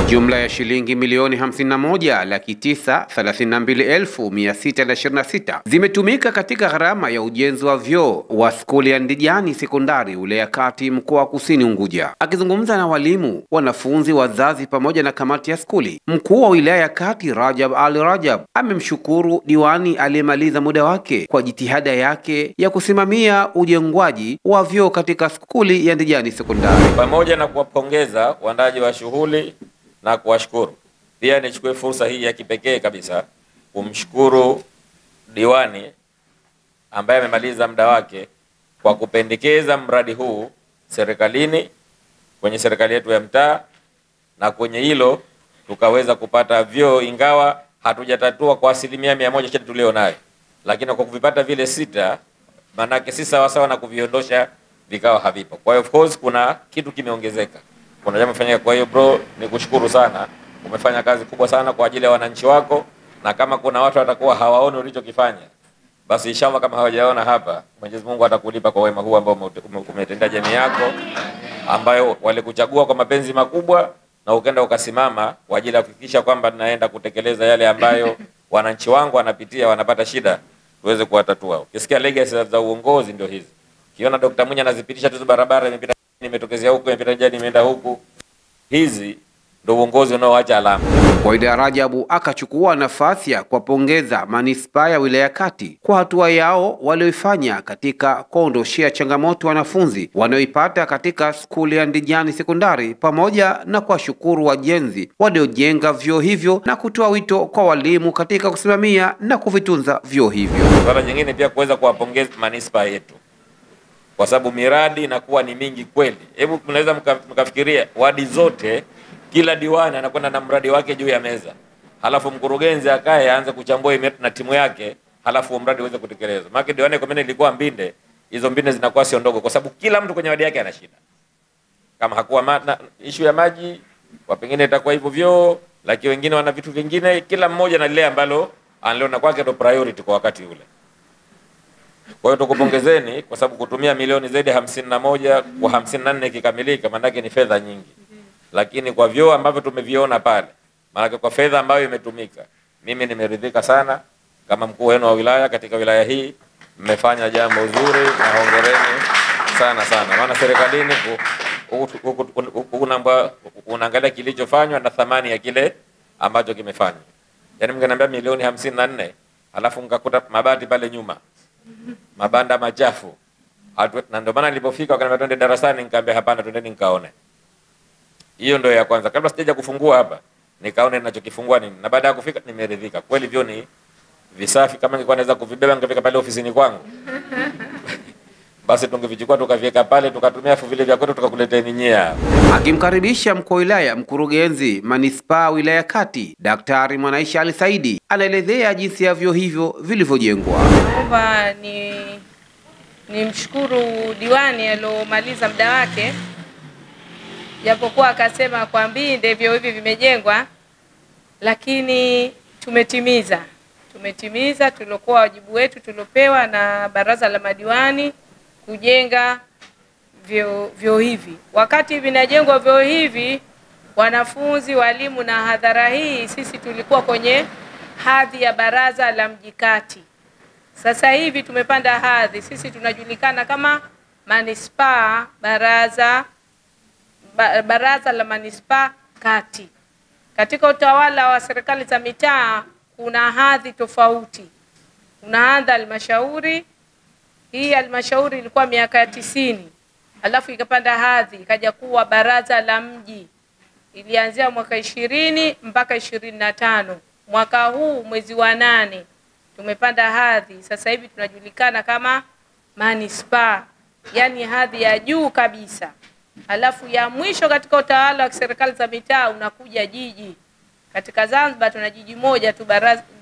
Jumla ya shilingi milioni 51,932,626 zimetumika katika gharama ya ujenzi wa vyoo wa skuli ya Ndijani Sekondari wilaya ya Kati mkoa wa Kusini Unguja. Akizungumza na walimu, wanafunzi, wazazi pamoja na kamati ya skuli, mkuu wa wilaya ya Kati Rajab Ali Rajab amemshukuru diwani aliyemaliza muda wake kwa jitihada yake ya kusimamia ujengwaji wa vyoo katika skuli ya Ndijani Sekondari. Pamoja na kuwapongeza waandaji wa shughuli na kuwashukuru, pia nichukue fursa hii ya kipekee kabisa kumshukuru diwani ambaye amemaliza muda wake kwa kupendekeza mradi huu serikalini, kwenye serikali yetu ya mtaa, na kwenye hilo tukaweza kupata vyoo, ingawa hatujatatua kwa 100% shida tulio nayo, lakini kwa kuvipata vile 6, manake si sawa sawa na kuviondosha vikawa havipo. Kwa hiyo of course kuna kitu kimeongezeka, kuna jambo fanyika. Kwa hiyo bro, nikushukuru sana, umefanya kazi kubwa sana kwa ajili ya wananchi wako, na kama kuna watu watakuwa hawaoni ulichokifanya, basi inshallah kama hawajaona hapa, Mwenyezi Mungu atakulipa kwa wema huu ambao umetendea jamii yako, ambayo walikuchagua kwa mapenzi makubwa, na ukaenda ukasimama kwa ajili ya kuhakikisha kwamba tunaenda kutekeleza yale ambayo wananchi wangu wanapitia, wanapata shida, tuweze kuwatatua. Ukisikia legacy za uongozi ndio hizi. Kiona Dr. Munya anazipitisha tu barabara, imepita, imetokezea huko, imepita Ndijani, imeenda huku. Hizi ndio uongozi unaoacha alama. Waida Rajabu akachukua nafasi ya kuwapongeza manispaa ya wilaya Kati kwa hatua yao walioifanya katika kuondoshea changamoto wanafunzi wanaoipata katika skuli ya Ndijani Sekondari, pamoja na kuwashukuru wajenzi waliojenga vyoo hivyo na kutoa wito kwa walimu katika kusimamia na kuvitunza vyoo hivyo. Swala jingine pia kuweza kuwapongeza manispaa yetu, kwa sababu miradi inakuwa ni mingi kweli. Hebu mnaweza mkafikiria wadi zote, kila diwani anakwenda na mradi wake juu ya meza, halafu mkurugenzi akae aanze kuchambua na timu yake, halafu mradi uweze kutekelezwa. Maana diwani kwa mimi ilikuwa Mbinde, hizo Mbinde zinakuwa sio ndogo, kwa sababu kila mtu kwenye wadi yake ana shida. Kama hakuwa issue ya maji, kwa pengine itakuwa hivyo vyoo, lakini wengine wana vitu vingine, kila mmoja na lile ambalo analiona kwake ndio priority kwa wakati ule. Kwa hiyo tukupongezeni kwa sababu kutumia milioni zaidi 51 kwa 54 kikamilika, maana yake ni fedha nyingi. Lakini kwa vyoo ambavyo tumeviona pale, maana kwa fedha ambayo imetumika, mimi nimeridhika sana. Kama mkuu wenu wa wilaya katika wilaya hii, mmefanya jambo zuri na hongereni sana sana. Maana serikalini unaangalia kilichofanywa na thamani ya kile ambacho kimefanywa. Yaani mngeniambia milioni 54, alafu mkakuta mabati pale nyuma, mabanda machafu, na ndio maana nilipofika wakaniambia twende darasani, nikamwambia hapana, twendeni nikaone. Hiyo ndio ya kwanza. Kabla sijaja kufungua hapa, nikaone ninachokifungua nini. Na baada ya kufika nimeridhika. Kweli vyoo ni visafi, kama ningekuwa naweza kuvibeba ningefika pale ofisini kwangu. Basi tungevichukua tukaviweka pale, tukatumia afu vile vya kwetu tukakuletea nyinyi. Akimkaribisha mkuu wa wilaya, mkurugenzi manispaa wilaya Kati Daktari Mwanaisha Ali Saidi anaelezea jinsi ya vyoo hivyo vilivyojengwa. Naomba ni mshukuru diwani aliyomaliza muda wake, japokuwa akasema kwa Mbinde vyoo hivi vimejengwa, lakini tumetimiza tuliokuwa wajibu wetu tuliopewa na baraza la madiwani kujenga vyoo hivi. Wakati vinajengwa vyoo hivi, wanafunzi, walimu na hadhara hii, sisi tulikuwa kwenye hadhi ya baraza la mji Kati. Sasa hivi tumepanda hadhi, sisi tunajulikana kama manispaa, baraza la manispaa Kati. Katika utawala wa serikali za mitaa kuna hadhi tofauti. Kuna hadhi halmashauri. Hii halmashauri ilikuwa miaka ya 90, alafu ikapanda hadhi ikaja kuwa baraza la mji. Ilianzia mwaka 20 mpaka 25. Mwaka huu mwezi wa 8 tumepanda hadhi. Sasa hivi tunajulikana kama manispaa, yani hadhi ya juu kabisa. Alafu ya mwisho katika utawala wa serikali za mitaa unakuja jiji. Katika Zanzibar tuna jiji moja tu,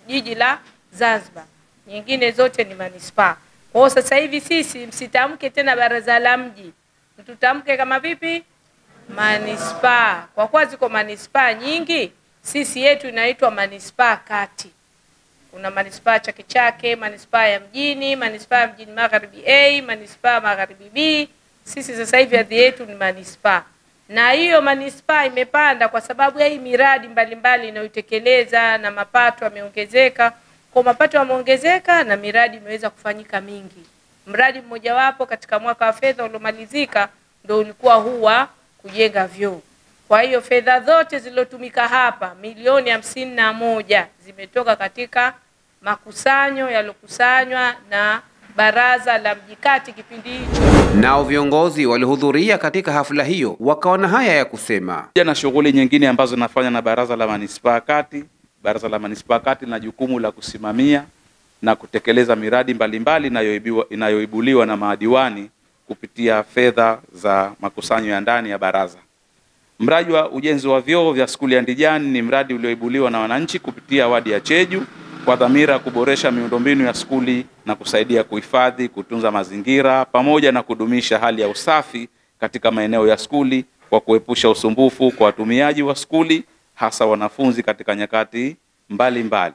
jiji la Zanzibar. Nyingine zote ni manispaa. Kwa sasa hivi sisi msitamke tena baraza la mji, tutamke kama vipi? Manispaa. Kwa kuwa ziko manispaa nyingi, sisi yetu inaitwa manispaa Kati. Kuna manispaa Chake Chake, manispaa ya mjini, manispaa ya mjini Magharibi A, manispaa Magharibi B. Sisi sasa hivi hadhi yetu ni manispaa. na hiyo manispaa imepanda kwa sababu ya hii miradi mbalimbali inayotekeleza na mapato yameongezeka. Kwa mapato yameongezeka na miradi imeweza kufanyika mingi. Mradi mmoja wapo katika mwaka wa fedha uliomalizika ndio ulikuwa huwa kujenga vyoo. Kwa hiyo fedha zote zilizotumika hapa milioni 51 zimetoka katika makusanyo yalokusanywa na baraza la mji kati kipindi hicho. Nao viongozi walihudhuria katika hafla hiyo wakaona haya ya kusema. Na shughuli nyingine ambazo nafanya na baraza la manispaa kati. Baraza la manispaa kati lina jukumu la kusimamia na kutekeleza miradi mbalimbali inayoibuliwa na madiwani kupitia fedha za makusanyo ya ndani ya baraza. Mradi wa ujenzi wa vyoo vya skuli ya Ndijani ni mradi ulioibuliwa na wananchi kupitia wadi ya Cheju kwa dhamira kuboresha miundombinu ya skuli na kusaidia kuhifadhi, kutunza mazingira pamoja na kudumisha hali ya usafi katika maeneo ya skuli kwa kuepusha usumbufu kwa watumiaji wa skuli, hasa wanafunzi katika nyakati mbalimbali.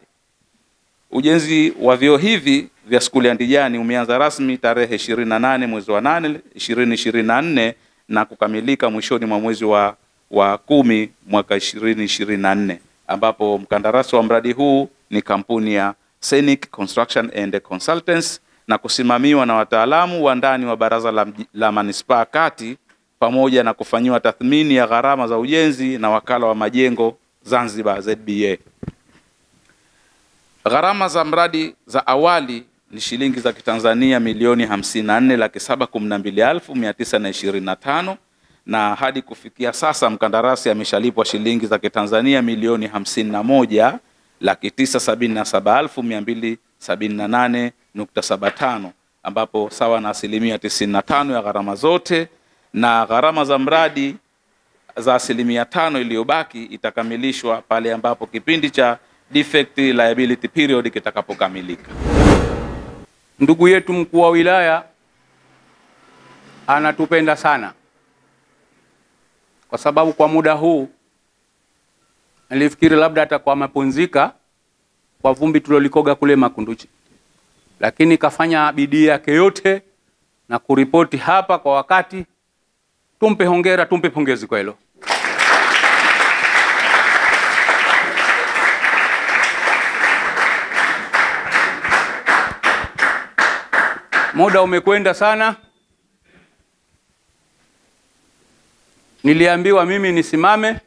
Ujenzi wa vyoo hivi vya skuli ya Ndijani umeanza rasmi tarehe 28 mwezi wa 8 2024 na kukamilika mwishoni mwa mwezi wa 10 mwaka 2024, ambapo mkandarasi wa mradi huu ni kampuni ya Scenic Construction and Consultants na kusimamiwa na wataalamu wa ndani wa baraza la manispaa kati pamoja na kufanyiwa tathmini ya gharama za ujenzi na wakala wa majengo Zanzibar ZBA. Gharama za mradi za awali ni shilingi za Kitanzania milioni 54,712,925 na hadi kufikia sasa mkandarasi ameshalipwa shilingi za Kitanzania milioni 51,977,278.75 ambapo sawa na 95% ya gharama zote, na gharama za mradi za 5% iliyobaki itakamilishwa pale ambapo kipindi cha defect liability period kitakapokamilika. Ndugu yetu mkuu wa wilaya anatupenda sana, kwa sababu kwa muda huu nilifikiri labda atakuwa mapumzika kwa vumbi tulolikoga kule Makunduchi, lakini kafanya bidii yake yote na kuripoti hapa kwa wakati. Tumpe hongera, tumpe pongezi kwa hilo. Muda umekwenda sana. Niliambiwa mimi nisimame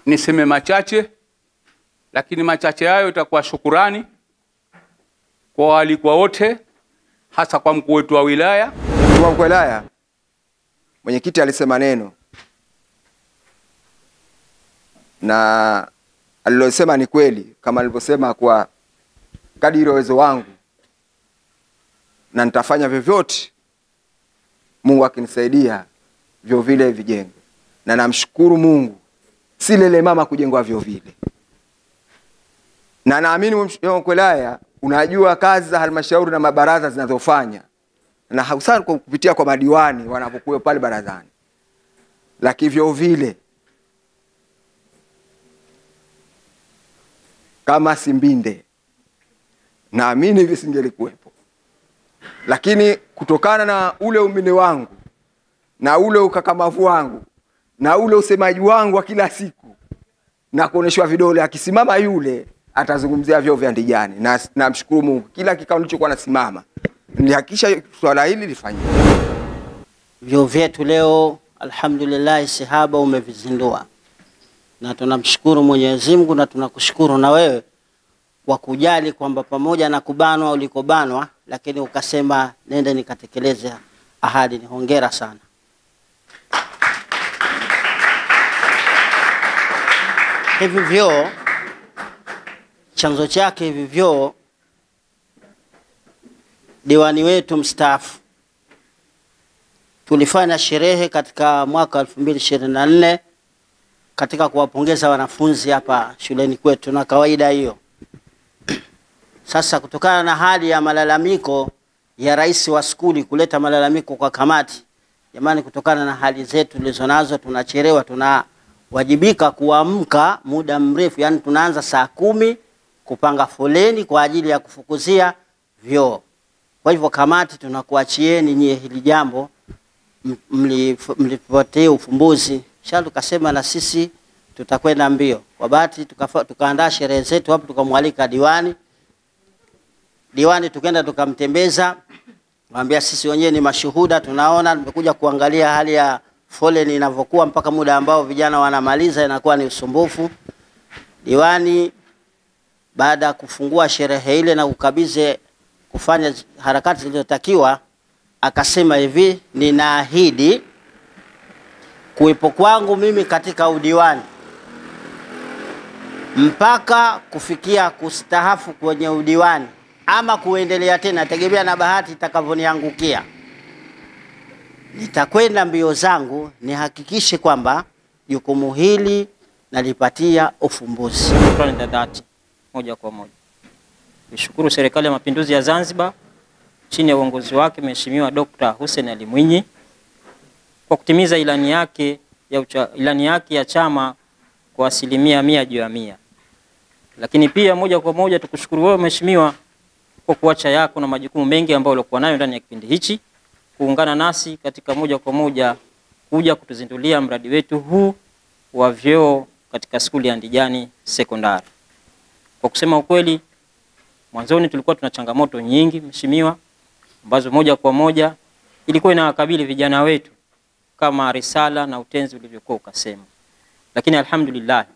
niseme machache, lakini machache hayo itakuwa shukurani kwa walikuwa wote, hasa kwa mkuu wetu wa wilaya. Mkuu wa wilaya, mwenyekiti alisema neno na alilosema ni kweli, kama alivyosema kwa kadiri uwezo wangu, na nitafanya vyovyote Mungu akinisaidia vyo vile vijengwe. Na namshukuru Mungu si lele mama kujengwa vyo vile. Na naamini mheshimiwa wilaya unajua kazi za halmashauri na mabaraza zinazofanya, na hususan kupitia kwa madiwani wanapokuwa pale barazani. Lakini vyo vile kama Simbinde naamini visingelikuwepo. Lakini kutokana na ule umine wangu na ule ukakamavu wangu na ule usemaji wangu wa kila siku na kuoneshwa vidole, akisimama yule atazungumzia vyoo vya Ndijani, na namshukuru Mungu kila kikao nilichokuwa nasimama nilihakikisha swala hili lifanyike. Vyoo vyetu leo alhamdulillah sihaba umevizindua, na tunamshukuru Mwenyezi Mungu na tunakushukuru na wewe kwa kujali kwamba pamoja na kubanwa ulikobanwa, lakini ukasema nenda nikatekeleze ahadi. Ni hongera sana. Hivi vyoo chanzo chake, hivi vyoo diwani wetu mstaafu tulifanya sherehe katika mwaka 2024 katika kuwapongeza wanafunzi hapa shuleni kwetu, na kawaida hiyo. Sasa kutokana na hali ya malalamiko ya rais wa skuli kuleta malalamiko kwa kamati, jamani, kutokana na hali zetu tulizonazo tunachelewa, tunawajibika kuamka muda mrefu, yani tunaanza saa 10 kupanga foleni kwa ajili ya kufukuzia vyoo. Kwa hivyo kamati tunakuachieni nyie hili jambo mlipotea ufumbuzi. Kisha tukasema na sisi tutakwenda mbio. Kwa bahati tukaandaa sherehe zetu hapo, tukamwalika diwani tukaenda tukamtembeza, mwambia sisi wenyewe ni mashuhuda, tunaona tumekuja kuangalia hali ya foleni inavyokuwa mpaka muda ambao vijana wanamaliza inakuwa ni usumbufu. Diwani baada ya kufungua sherehe ile na kukabidhi kufanya harakati zilizotakiwa, akasema hivi, ninaahidi kuwepo kwangu mimi katika udiwani mpaka kufikia kustahafu kwenye udiwani ama kuendelea tena, tegemea na bahati itakavyoniangukia. Nitakwenda mbio zangu nihakikishe kwamba jukumu hili nalipatia ufumbuzi. Shukrani za dhati moja kwa moja nishukuru Serikali ya Mapinduzi ya Zanzibar chini ya uongozi wake Mheshimiwa Dr. Hussein Ali Mwinyi kwa kutimiza ilani yake ya chama kwa 100% juu ya 100. Lakini pia moja kwa moja tukushukuru wewe Mheshimiwa kwa kuacha yako na majukumu mengi ambayo ulikuwa nayo ndani ya kipindi hichi kuungana nasi katika moja kwa moja kuja kutuzindulia mradi wetu huu wa vyoo katika skuli ya Ndijani Sekondari. Kwa kusema ukweli, mwanzoni tulikuwa tuna changamoto nyingi Mheshimiwa, ambazo moja kwa moja ilikuwa inawakabili vijana wetu kama risala na utenzi ulivyokuwa ukasema. Lakini alhamdulillah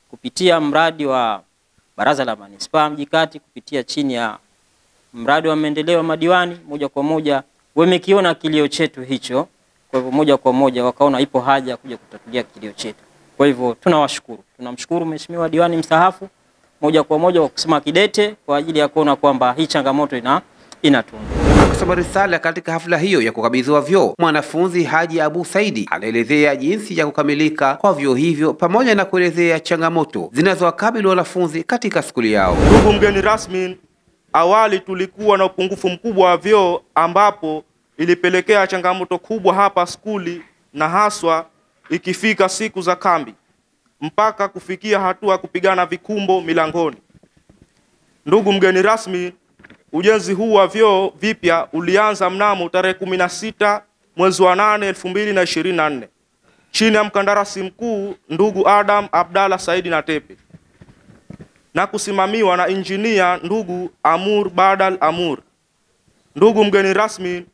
kupitia mradi wa Baraza la Manispaa Mji Kati, kupitia chini ya mradi wa maendeleo wa madiwani, moja kwa moja wamekiona kilio chetu hicho. Kwa hivyo moja kwa moja wakaona ipo haja ya kuja kutatulia kilio chetu. Kwa hivyo tunawashukuru. Tunamshukuru Mheshimiwa diwani mstaafu moja kwa moja kwa kusema kidete kwa ajili ya kuona kwamba hii changamoto inatunga. Akisoma risala katika hafla hiyo ya kukabidhiwa vyoo, mwanafunzi Haji Abu Saidi anaelezea jinsi ya kukamilika kwa vyoo hivyo pamoja na kuelezea changamoto zinazowakabili wanafunzi katika skuli yao. Ndugu mgeni rasmi, awali tulikuwa na upungufu mkubwa wa vyoo ambapo ilipelekea changamoto kubwa hapa skuli, na haswa ikifika siku za kambi mpaka kufikia hatua kupigana vikumbo milangoni. Ndugu mgeni rasmi, ujenzi huu wa vyoo vipya ulianza mnamo tarehe 16 mwezi wa 8 2024 chini ya mkandarasi mkuu ndugu Adam Abdalla Saidi Natepe na kusimamiwa na injinia ndugu Amur Badal Amur. Ndugu mgeni rasmi,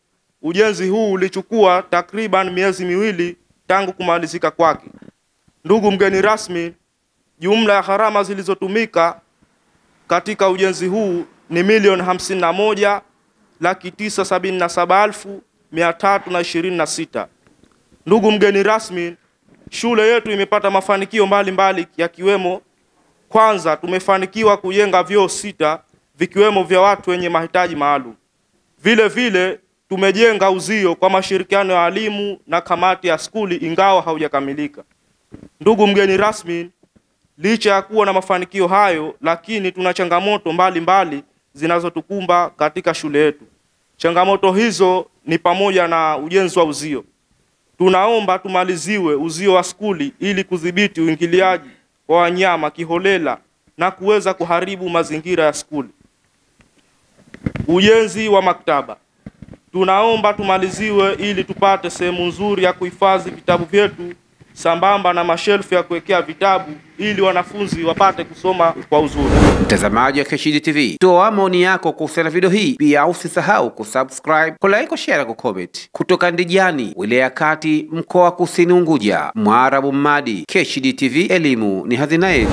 ujenzi huu ulichukua takriban miezi miwili tangu kumalizika kwake. Ndugu mgeni rasmi, jumla ya gharama zilizotumika katika ujenzi huu ni milioni 51,977,326. Ndugu mgeni rasmi, shule yetu imepata mafanikio mbalimbali yakiwemo, kwanza tumefanikiwa kujenga vyoo 6 vikiwemo vya watu wenye mahitaji maalum. Vile vile tumejenga uzio kwa mashirikiano ya walimu na kamati ya skuli ingawa haujakamilika. Ndugu mgeni rasmi, licha ya kuwa na mafanikio hayo, lakini tuna changamoto mbalimbali zinazotukumba katika shule yetu. Changamoto hizo ni pamoja na ujenzi wa uzio. Tunaomba tumaliziwe uzio wa skuli ili kudhibiti uingiliaji wa wanyama kiholela na kuweza kuharibu mazingira ya skuli. Ujenzi wa maktaba. Tunaomba tumaliziwe ili tupate sehemu nzuri ya kuhifadhi vitabu vyetu sambamba na mashelfu ya kuwekea vitabu ili wanafunzi wapate kusoma kwa uzuri. Mtazamaji wa Keshidi TV, toa maoni yako kuhusiana na video hii. Pia usisahau kusubscribe, kulike, share na comment. Kutoka Ndijani, wilaya ya Kati, mkoa wa Kusini Unguja, Mwarabu Mmadi. Keshidi TV, elimu ni hazina yetu.